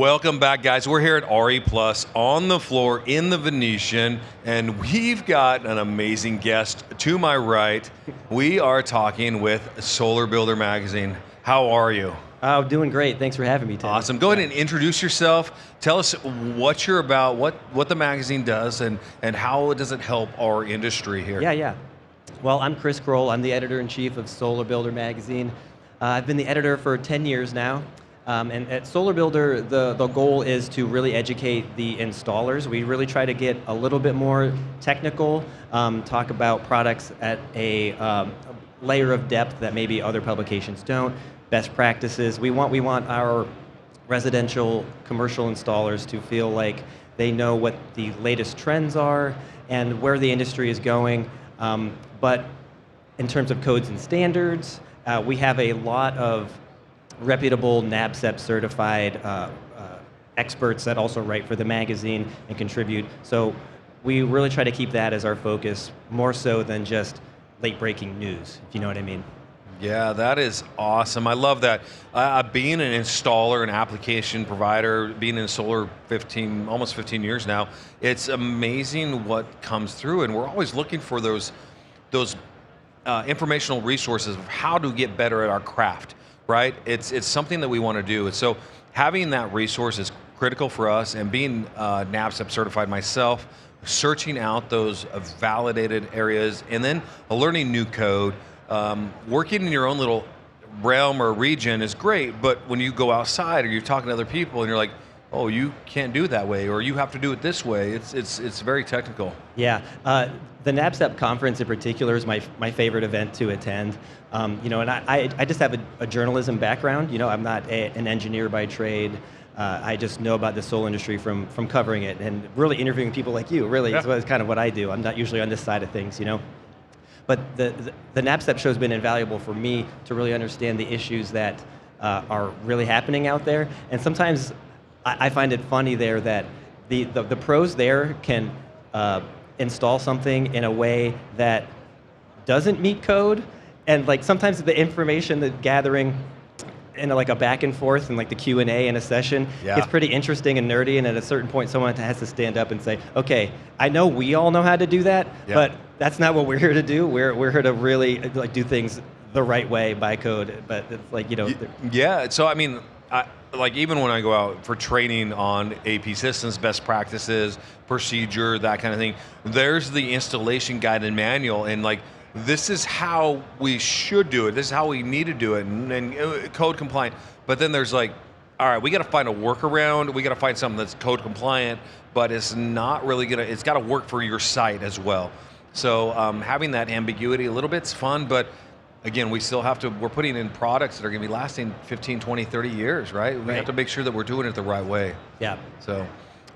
Welcome back, guys. We're here at RE Plus on the floor in the Venetian, and we've got an amazing guest to my right. We are talking with Solar Builder Magazine. How are you? Oh, doing great. Thanks for having me, Tim. Awesome. Go ahead and introduce yourself. Tell us what you're about, what the magazine does, and how does it help our industry here. Yeah. Well, I'm Chris Crowell. I'm the editor-in-chief of Solar Builder Magazine. I've been the editor for 10 years now. And at Solar Builder, the goal is to really educate the installers. We really try to get a little bit more technical, talk about products at a layer of depth that maybe other publications don't, best practices. We want our residential, commercial installers to feel like they know what the latest trends are and where the industry is going. But in terms of codes and standards, we have a lot of reputable NABCEP certified experts that also write for the magazine and contribute. So we really try to keep that as our focus, more so than just late breaking news, if you know what I mean. Yeah, that is awesome. I love that. Being an installer, an application provider, being in solar almost 15 years now, it's amazing what comes through, and we're always looking for those informational resources of how to get better at our craft. Right? It's something that we want to do. And so having that resource is critical for us, and being NABCEP certified myself, searching out those validated areas, and then learning new code. Working in your own little realm or region is great, but when you go outside or you're talking to other people and you're like, oh, you can't do it that way, or you have to do it this way, it's very technical. Yeah. The NABCEP conference in particular is my favorite event to attend. And I just have a journalism background. I'm not an engineer by trade. I just know about the solar industry from covering it and really interviewing people like you. Really, Yeah. is kind of what I do. I'm not usually on this side of things, But the NABCEP show has been invaluable for me to really understand the issues that are really happening out there. And sometimes I find it funny there that the pros there can install something in a way that doesn't meet code, and like sometimes the information that gathering in like a back and forth and like the Q&A in a session gets pretty interesting and nerdy, and at a certain point someone has to stand up and say, okay, I know we all know how to do that, but that's not what we're here to do. We're here to really like do things the right way by code, but it's like, Yeah, so I mean, like even when I go out for training on APsystems, best practices, procedure, that kind of thing, there's the installation guide and manual, and like, this is how we should do it, this is how we need to do it, and code compliant. But then there's like, all right, we got to find a workaround, we got to find something that's code compliant, but it's not really gonna, it's got to work for your site as well. So having that ambiguity a little bit's fun, but again, we're putting in products that are going to be lasting 15, 20, 30 years, right? We have to make sure that we're doing it the right way. Yeah. So,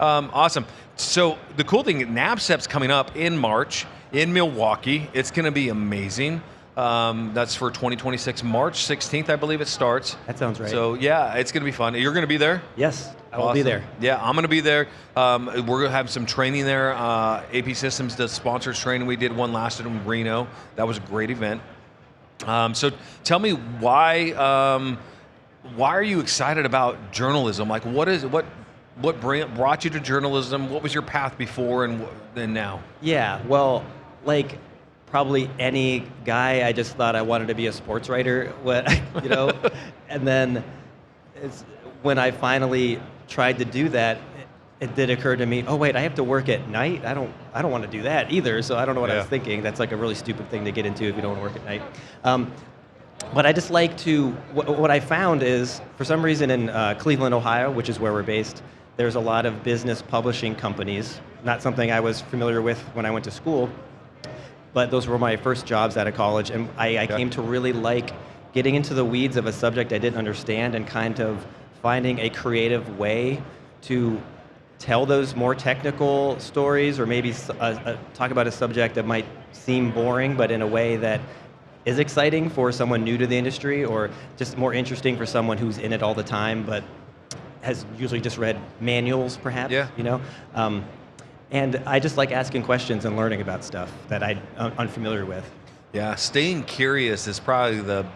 awesome. So the cool thing, NABCEP's coming up in March in Milwaukee. It's going to be amazing. That's for 2026, March 16th, I believe it starts. That sounds right. So yeah, it's going to be fun. You're going to be there? Yes, I will be there. Yeah, I'm going to be there. We're going to have some training there. APsystems does sponsors training. We did one last in Reno. That was a great event. So tell me why are you excited about journalism? Like what brought you to journalism? What was your path before and now? Yeah, well, like probably any guy, I just thought I wanted to be a sports writer, and then when I finally tried to do that, it did occur to me, oh wait, I have to work at night? I don't want to do that either, so I don't know what I was thinking. That's like a really stupid thing to get into if you don't want to work at night. But I just like to, what I found is, for some reason in Cleveland, Ohio, which is where we're based, there's a lot of business publishing companies, not something I was familiar with when I went to school, but those were my first jobs out of college, and I came to really like getting into the weeds of a subject I didn't understand and kind of finding a creative way to tell those more technical stories, or maybe talk about a subject that might seem boring, but in a way that is exciting for someone new to the industry, or just more interesting for someone who's in it all the time, but has usually just read manuals, perhaps. And I just like asking questions and learning about stuff that I'm unfamiliar with. Yeah, staying curious is probably the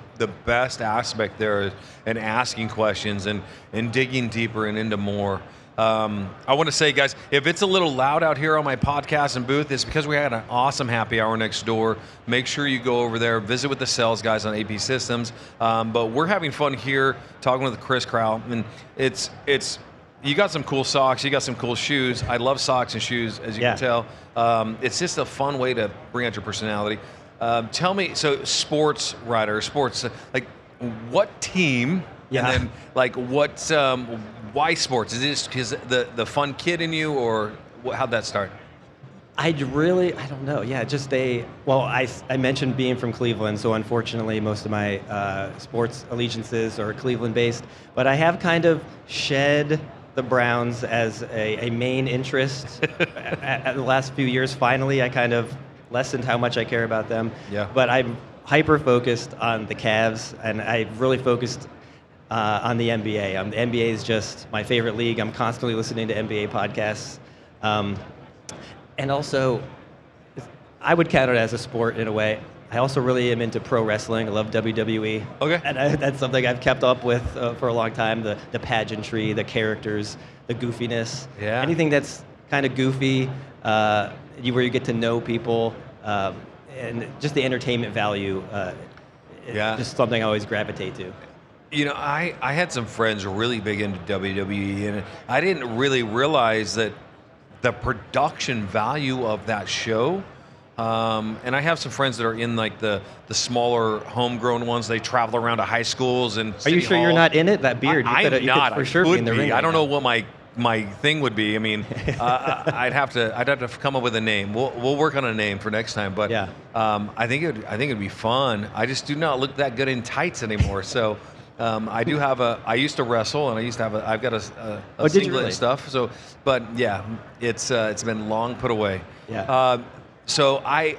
best aspect there, and asking questions and digging deeper and into more. I want to say, guys, if it's a little loud out here on my podcast and booth, it's because we had an awesome happy hour next door. Make sure you go over there, visit with the sales guys on AP Systems. But we're having fun here talking with Chris Crowell, and it's you got some cool socks, you got some cool shoes. I love socks and shoes, as you can tell. It's just a fun way to bring out your personality. Tell me, so sports writer, like what team? Yeah. And then like what? Why sports? Is it just because the fun kid in you, or how'd that start? I don't know. Yeah, I mentioned being from Cleveland, so unfortunately most of my sports allegiances are Cleveland-based, but I have kind of shed the Browns as a main interest at the last few years. Finally, I kind of lessened how much I care about them. Yeah. But I'm hyper-focused on the Cavs, and I've really focused on the NBA. The NBA is just my favorite league. I'm constantly listening to NBA podcasts. And also, I would count it as a sport in a way. I also really am into pro wrestling. I love WWE. Okay. And that's something I've kept up with for a long time. The pageantry, the characters, the goofiness. Yeah. Anything that's kind of goofy, where you get to know people, and just the entertainment value. Just something I always gravitate to. You know, I had some friends who were really big into WWE, and I didn't really realize that the production value of that show. And I have some friends that are in like the smaller homegrown ones. They travel around to high schools and Are you sure you're not in it? That beard, I'm not. You could for sure be in the ring. I don't know what my thing would be. I mean, I'd have to come up with a name. We'll work on a name for next time. But yeah. I think it'd be fun. I just do not look that good in tights anymore. So I used to wrestle, and I've got a singlet and stuff. So, but yeah, it's been long put away. Yeah. So I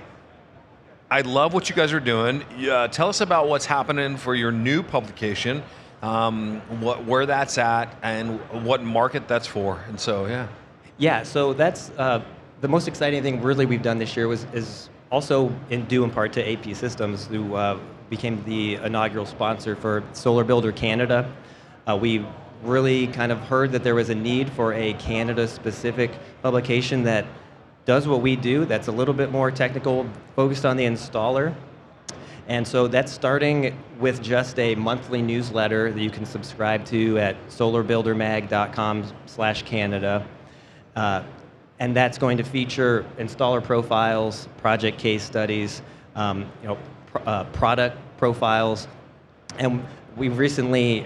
love what you guys are doing. Tell us about what's happening for your new publication, where that's at, and what market that's for. And so, yeah. Yeah, so that's the most exciting thing really we've done this year is also due in part to APsystems, who became the inaugural sponsor for Solar Builder Canada. We really kind of heard that there was a need for a Canada-specific publication that does what we do, that's a little bit more technical, focused on the installer. And so that's starting with just a monthly newsletter that you can subscribe to at solarbuildermag.com/Canada. And that's going to feature installer profiles, project case studies, product profiles. And we recently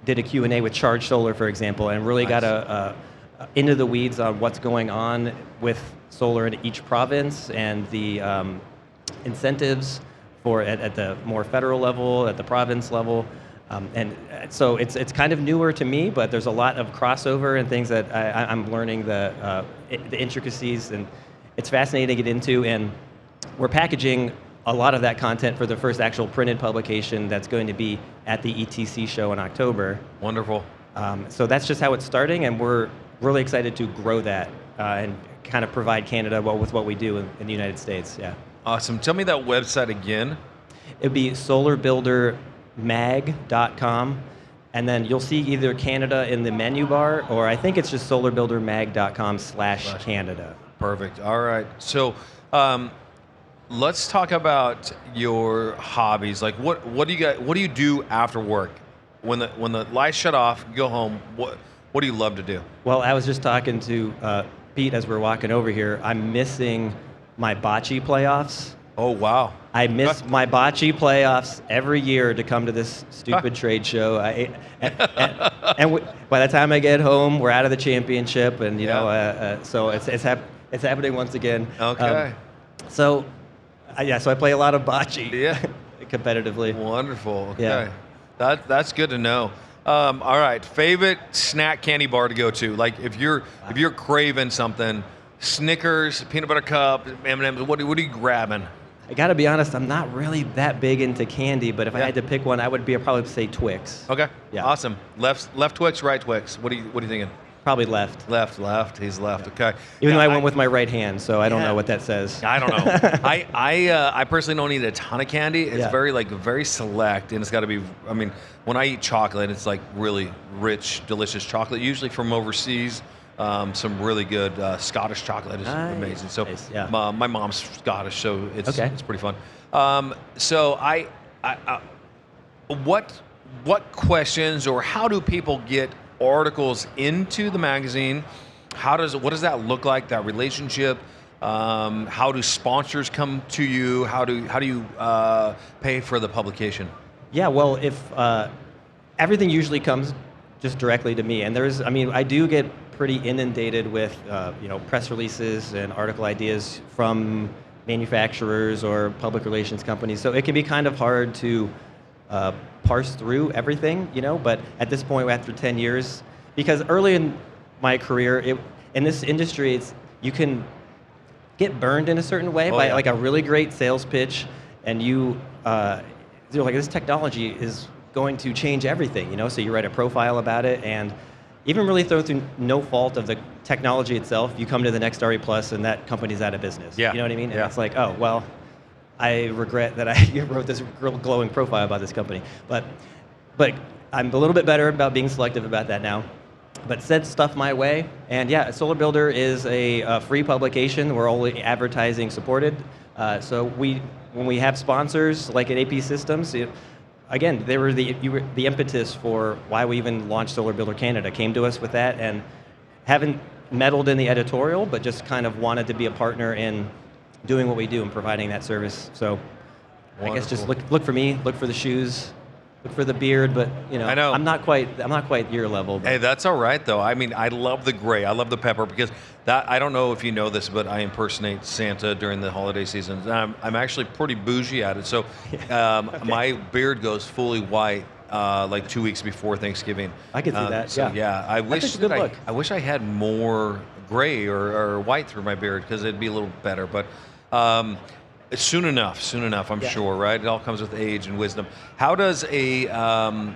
did a Q&A with Charge Solar, for example, and really got into the weeds on what's going on with solar in each province and the incentives at the more federal level, at the province level. And so it's kind of newer to me, but there's a lot of crossover and things that I'm learning the intricacies, and it's fascinating to get into. And we're packaging a lot of that content for the first actual printed publication that's going to be at the ETC show in October. Wonderful. So that's just how it's starting, and we're really excited to grow that and kind of provide Canada with what we do in the United States. Yeah. Awesome. Tell me that website again. It'd be solarbuildermag.com, and then you'll see either Canada in the menu bar, or I think it's just solarbuildermag.com/Canada. Perfect. All right. So let's talk about your hobbies. Like what do you do after work? When the lights shut off, you go home, what do you love to do? Well, I was just talking to Pete as we're walking over here. I'm missing my bocce playoffs. Oh, wow. I miss my bocce playoffs every year to come to this stupid trade show. By the time I get home, we're out of the championship, and so it's happening once again. Okay. So I play a lot of bocce. Yeah. Competitively. Wonderful. Okay. Yeah. That's good to know. All right. Favorite snack candy bar to go to? Like if you're craving something, Snickers, peanut butter cup, M&M's. What are you grabbing? I got to be honest, I'm not really that big into candy, but if I had to pick one, I would probably say Twix. Okay. Yeah. Awesome. Left Twix, right Twix. What are you thinking? Probably left. Left. He's left. Okay. Even though I Yeah, went with my right hand, so I don't Yeah. know what that says. I don't know. I personally don't eat a ton of candy. It's Yeah. very select, and it's got to be. I mean, when I eat chocolate, it's like really rich, delicious chocolate, usually from overseas. Some really good Scottish chocolate is Nice. amazing. So Nice, yeah. my mom's Scottish, so it's pretty fun. So what questions or how do people get articles into the magazine? What does that look like? That relationship? How do sponsors come to you? How do you pay for the publication? Yeah, well, if everything usually comes just directly to me, and I do get pretty inundated with press releases and article ideas from manufacturers or public relations companies. So it can be kind of hard to parse through everything, But at this point, after 10 years, because early in my career, in this industry, you can get burned in a certain way by like a really great sales pitch, and you're like, this technology is going to change everything, So you write a profile about it, and even really through no fault of the technology itself, you come to the next RE Plus, and that company's out of business. Yeah. You know what I mean? And Yeah. it's like, oh well, I regret that I wrote this real glowing profile about this company, but I'm a little bit better about being selective about that now. But send stuff my way, and yeah, Solar Builder is a free publication. We're only advertising supported. So when we have sponsors like at APsystems, again, they were the impetus for why we even launched Solar Builder Canada. Came to us with that, and haven't meddled in the editorial, but just kind of wanted to be a partner in doing what we do and providing that service. So I guess just look for me, look for the shoes, look for the beard, but I know. I'm not quite your level. But Hey, that's all right though. I mean, I love the gray. I love the pepper because I don't know if you know this, but I impersonate Santa during the holiday season. I'm actually pretty bougie at it. So Okay. my beard goes fully white like 2 weeks before Thanksgiving. I can see that. So yeah. I wish That's a good that look. I wish I had more gray or white through my beard because it'd be a little better. But soon enough, I'm Yeah. sure, right? It all comes with age and wisdom. How does an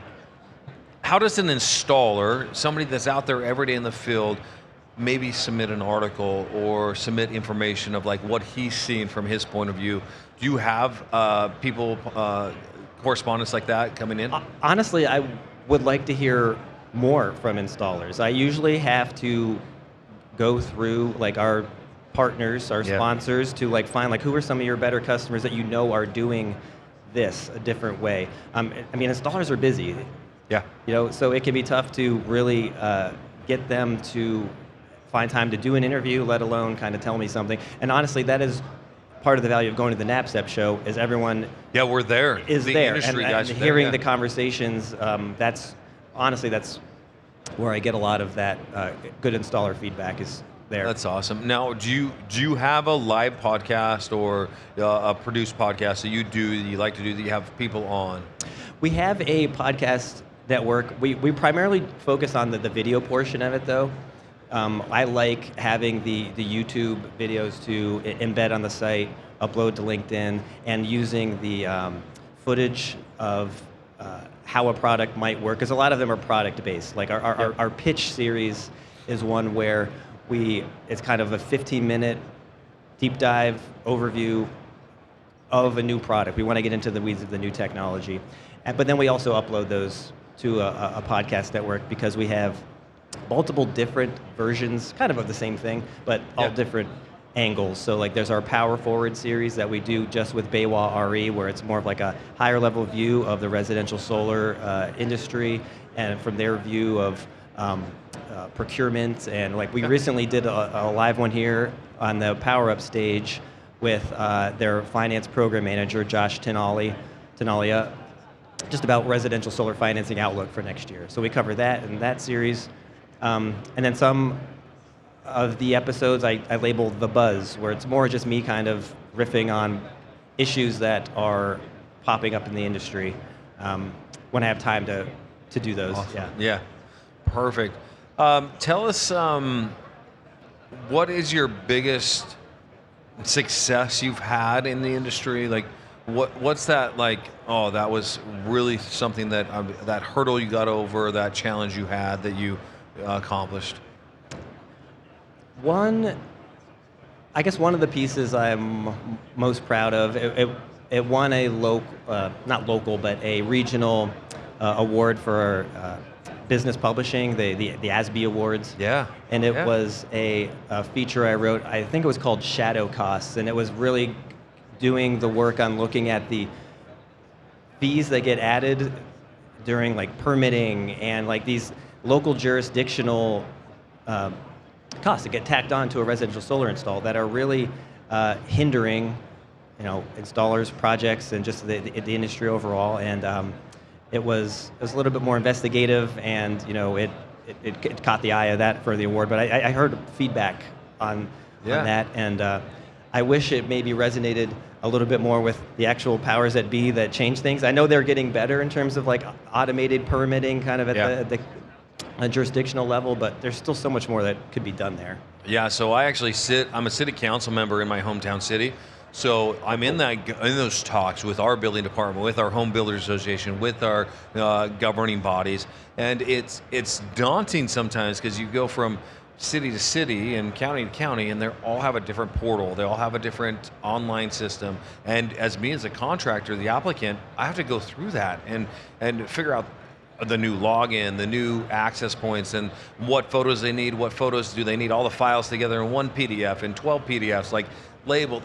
installer, somebody that's out there every day in the field, maybe submit an article or submit information of like what he's seeing from his point of view? Do you have people, correspondence like that coming in? Honestly, I would like to hear more from installers. I usually have to go through like our partners, our sponsors, to like find like who are some of your better customers that are doing this a different way. I mean, installers are busy. Yeah. So it can be tough to really get them to find time to do an interview, let alone kind of tell me something. And honestly, that is part of the value of going to the NAPSEP show, is everyone Yeah, we're there. is the there. Industry And guys are there, hearing yeah. the conversations, that's where I get a lot of that good installer feedback is there. That's awesome. Now, do you have a live podcast or a produced podcast that you like to do that you have people on? We have a podcast network. We primarily focus on the video portion of it, though. I like having the YouTube videos to embed on the site, upload to LinkedIn, and using the footage of how a product might work, because a lot of them are product-based. Like our pitch series is one where it's kind of a 15-minute deep dive overview of a new product. We want to get into the weeds of the new technology. But then we also upload those to a podcast network because we have multiple different versions, kind of the same thing, but all different angles. So like there's our Power Forward series that we do just with Baywa RE, where it's more of like a higher level view of the residential solar industry, and from their view of procurement. And like we recently did a live one here on the Power Up stage with their finance program manager, Josh Tenalia, just about residential solar financing outlook for next year. So we cover that in that series. And then some of the episodes I label The Buzz, where it's more just me kind of riffing on issues that are popping up in the industry when I have time to do those. Awesome. Yeah, perfect. Tell us, what is your biggest success you've had in the industry? Like, what's that like? Oh, that was really something that hurdle you got over, that challenge you had that you accomplished. one, I guess one of the pieces I'm most proud of, it won a not local, but a regional award for business publishing, the ASB Awards. Yeah. And it Yeah. was a feature I wrote, I think it was called Shadow Costs, and it was really doing the work on looking at the fees that get added during like permitting and like these local jurisdictional costs that get tacked on to a residential solar install that are really hindering, installers, projects, and just the industry overall. And it was a little bit more investigative, and it caught the eye of that for the award. But I heard feedback on that, and I wish it maybe resonated a little bit more with the actual powers that be that change things. I know they're getting better in terms of like automated permitting kind of at the jurisdictional level, but there's still so much more that could be done there. Yeah, so I'm a city council member in my hometown city. So I'm in those talks with our building department, with our home builders association, with our governing bodies, and it's daunting sometimes because you go from city to city and county to county, and they all have a different portal. They all have a different online system. And as me as a contractor, the applicant, I have to go through that and figure out the new login, the new access points, and what photos they need, what photos do they need, all the files together in one PDF, in 12 PDFs, like labeled.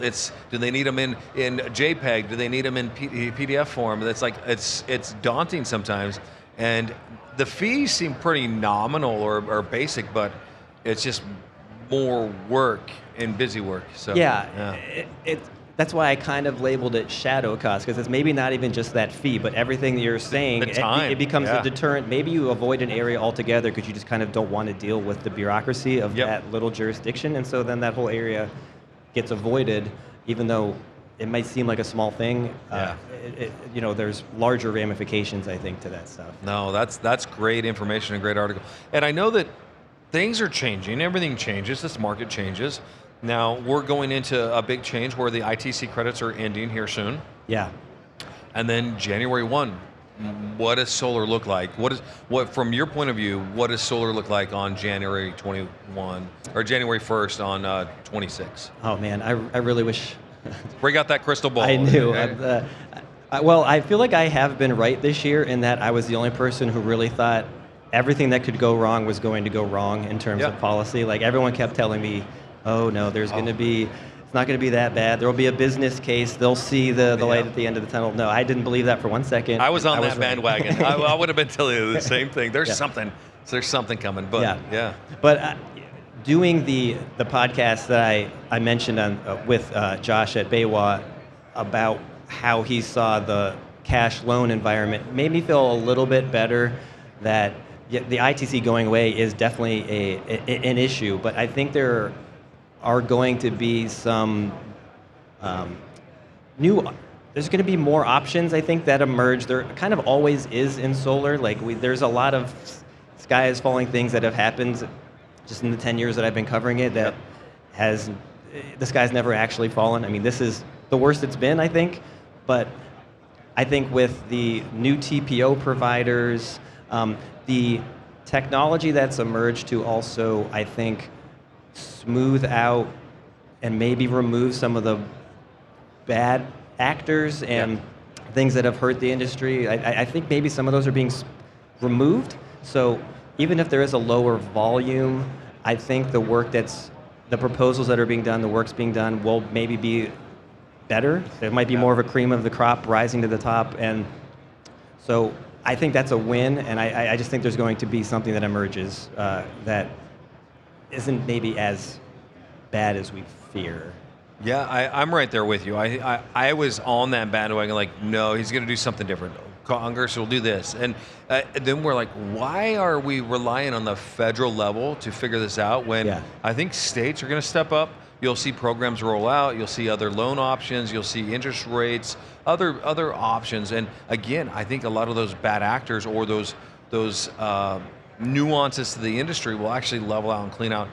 Do they need them in JPEG? Do they need them in PDF form? It's daunting sometimes. And the fees seem pretty nominal or basic, but it's just more work and busy work. So that's why I kind of labeled it shadow cost, because it's maybe not even just that fee, but everything that you're saying, the time. It becomes a deterrent. Maybe you avoid an area altogether because you just kind of don't want to deal with the bureaucracy of that little jurisdiction, and so then that whole area gets avoided, even though it might seem like a small thing. There's larger ramifications, I think, to that stuff. No, that's great information, a great article. And I know that things are changing. Everything changes. This market changes. Now, we're going into a big change where the ITC credits are ending here soon. Yeah. And then January 1, what does solar look like? What from your point of view, what does solar look like on January 21 or January 1st on 26? Oh man, I really wish. Break out that crystal ball. I knew. Well, I feel like I have been right this year in that I was the only person who really thought everything that could go wrong was going to go wrong in terms of policy. Like everyone kept telling me, oh no, it's not going to be that bad. There will be a business case. They'll see the light at the end of the tunnel. No, I didn't believe that for 1 second. I was on that bandwagon. I would have been telling you the same thing. There's something coming. But But doing the podcast that I mentioned with Josh at Baywa about how he saw the cash loan environment made me feel a little bit better that the ITC going away is definitely an issue. But I think there are going to be some there's going to be more options, I think, that emerge. There kind of always is in solar. Like there's a lot of sky is falling things that have happened just in the 10 years that I've been covering it that the sky's never actually fallen. I mean, this is the worst it's been, I think. But I think with the new TPO providers, the technology that's emerged to also, I think, smooth out and maybe remove some of the bad actors and things that have hurt the industry. I think maybe some of those are being removed. So even if there is a lower volume, I think the proposals that are being done, the work's being done, will maybe be better. There might be more of a cream of the crop rising to the top. And so I think that's a win, and I just think there's going to be something that emerges that isn't maybe as bad as we fear. Yeah, I'm right there with you. I was on that bandwagon, like, no, he's going to do something different. Congress will do this. And then we're like, why are we relying on the federal level to figure this out when I think states are going to step up? You'll see programs roll out. You'll see other loan options. You'll see interest rates, other options. And again, I think a lot of those bad actors or those nuances to the industry will actually level out and clean out.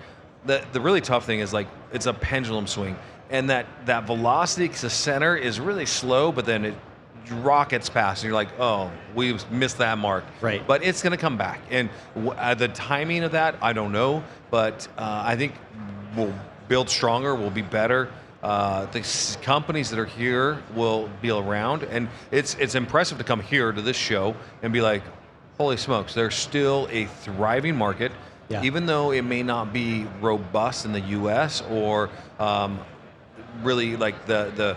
The really tough thing is, like, it's a pendulum swing. And that velocity to the center is really slow, but then it rockets past, and you're like, oh, we've missed that mark. Right. But it's going to come back. And the timing of that, I don't know. But I think will build stronger, will be better. Companies that are here will be around, and it's impressive to come here to this show and be like, holy smokes, there's still a thriving market, even though it may not be robust in the U.S. or really like the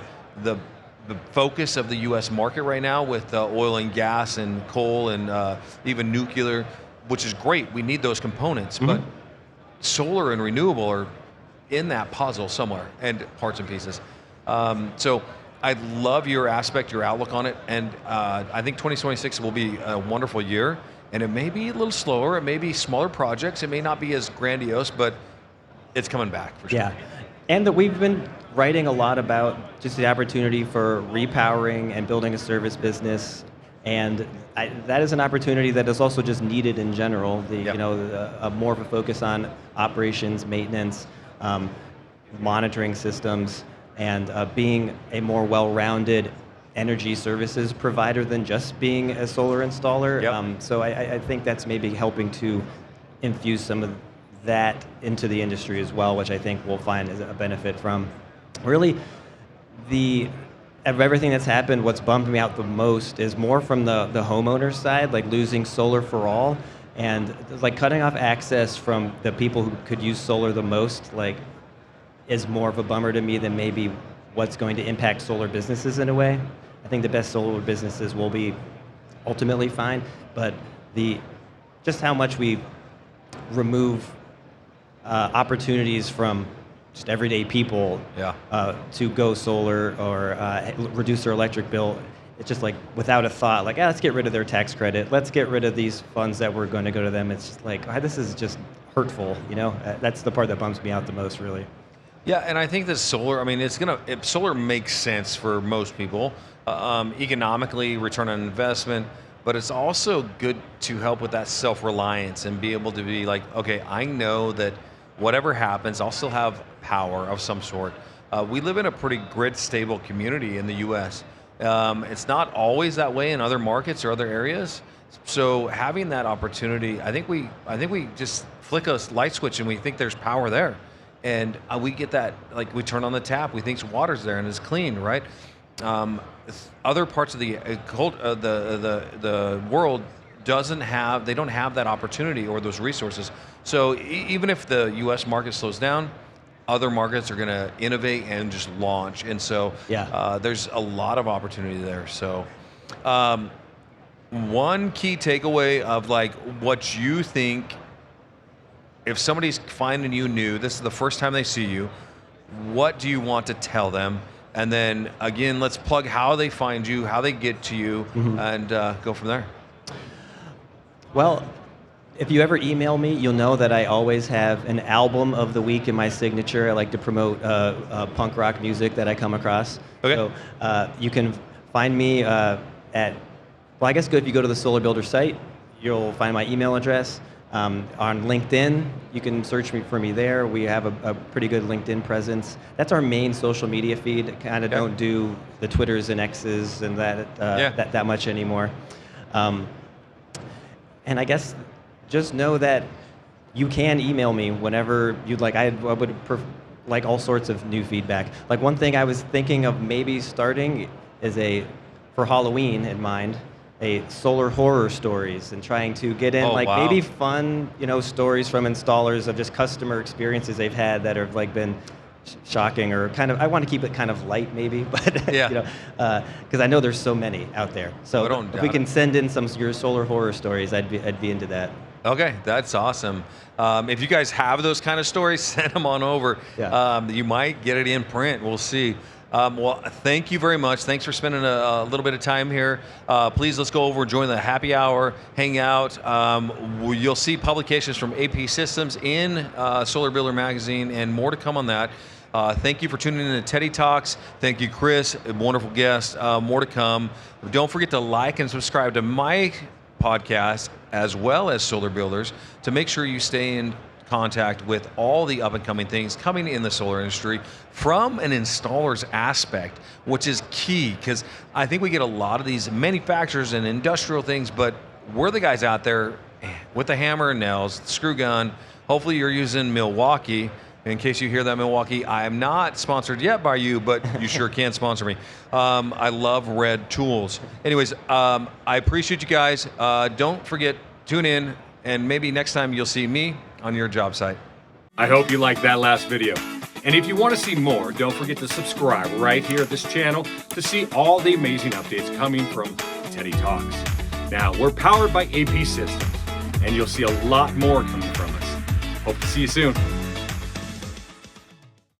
focus of the U.S. market right now with oil and gas and coal and even nuclear, which is great. We need those components, but solar and renewable are in that puzzle somewhere, and parts and pieces. So I love your aspect, your outlook on it, and I think 2026 will be a wonderful year, and it may be a little slower, it may be smaller projects, it may not be as grandiose, but it's coming back for sure. Yeah, and that we've been writing a lot about just the opportunity for repowering and building a service business, and that is an opportunity that is also just needed in general. More of a focus on operations, maintenance, monitoring systems, and being a more well-rounded energy services provider than just being a solar installer. So I think that's maybe helping to infuse some of that into the industry as well, which I think we'll find is a benefit from. Really, of everything that's happened, what's bummed me out the most is more from the homeowner side, like losing solar for all, and like cutting off access from the people who could use solar the most, like, is more of a bummer to me than maybe what's going to impact solar businesses in a way. I think the best solar businesses will be ultimately fine, but just how much we remove opportunities from just everyday people to go solar or reduce their electric bill. It's just like without a thought, like, let's get rid of their tax credit. Let's get rid of these funds that were going to go to them. It's just like, this is just hurtful, That's the part that bums me out the most, really. Yeah, and I think that solar, I mean, solar makes sense for most people, economically, return on investment, but it's also good to help with that self-reliance and be able to be like, okay, I know that whatever happens, I'll still have power of some sort. We live in a pretty grid-stable community in the U.S. It's not always that way in other markets or other areas. So having that opportunity, I think we just flick a light switch and we think there's power there, and we get that, like, we turn on the tap, we think water's there and it's clean, right? Other parts of the world don't have that opportunity or those resources. So even if the U.S. market slows down, other markets are going to innovate and just launch, and so there's a lot of opportunity there. So one key takeaway of like what you think, if somebody's finding you new, this is the first time they see you, what do you want to tell them? And then again, let's plug how they find you, how they get to you, and go from there. Well, if you ever email me, you'll know that I always have an album of the week in my signature. I like to promote punk rock music that I come across. Okay. So you can find me if you go to the Solar Builder site, you'll find my email address. On LinkedIn, you can search for me there. We have a pretty good LinkedIn presence. That's our main social media feed. Kind of don't do the Twitters and X's and that much anymore. And I guess just know that you can email me whenever you'd like. I would like all sorts of new feedback. Like, one thing I was thinking of maybe starting is for Halloween in mind, a solar horror stories, and trying to get in maybe fun, stories from installers of just customer experiences they've had that have like been shocking, or kind of, I want to keep it kind of light maybe, but because I know there's so many out there. So if we can send in some of your solar horror stories, I'd be into that. Okay, that's awesome. If you guys have those kind of stories, send them on over. You might get it in print. We'll see. Well, thank you very much. Thanks for spending a little bit of time here. Please, let's go over and join the happy hour, hang out. You'll see publications from APsystems in Solar Builder Magazine, and more to come on that. Thank you for tuning in to Teddy Talks. Thank you, Chris, a wonderful guest. More to come. Don't forget to like and subscribe to my podcast as well as Solar Builders to make sure you stay in contact with all the up-and-coming things coming in the solar industry from an installer's aspect, which is key, because I think we get a lot of these manufacturers and industrial things, but we're the guys out there with the hammer and nails, screw gun. Hopefully you're using Milwaukee, In case you hear that, Milwaukee, I am not sponsored yet by you, but you sure can sponsor me. I love Red Tools. Anyways, I appreciate you guys. Don't forget, tune in, and maybe next time you'll see me on your job site. I hope you liked that last video. And if you want to see more, don't forget to subscribe right here at this channel to see all the amazing updates coming from Teddy Talks. Now, we're powered by APsystems, and you'll see a lot more coming from us. Hope to see you soon.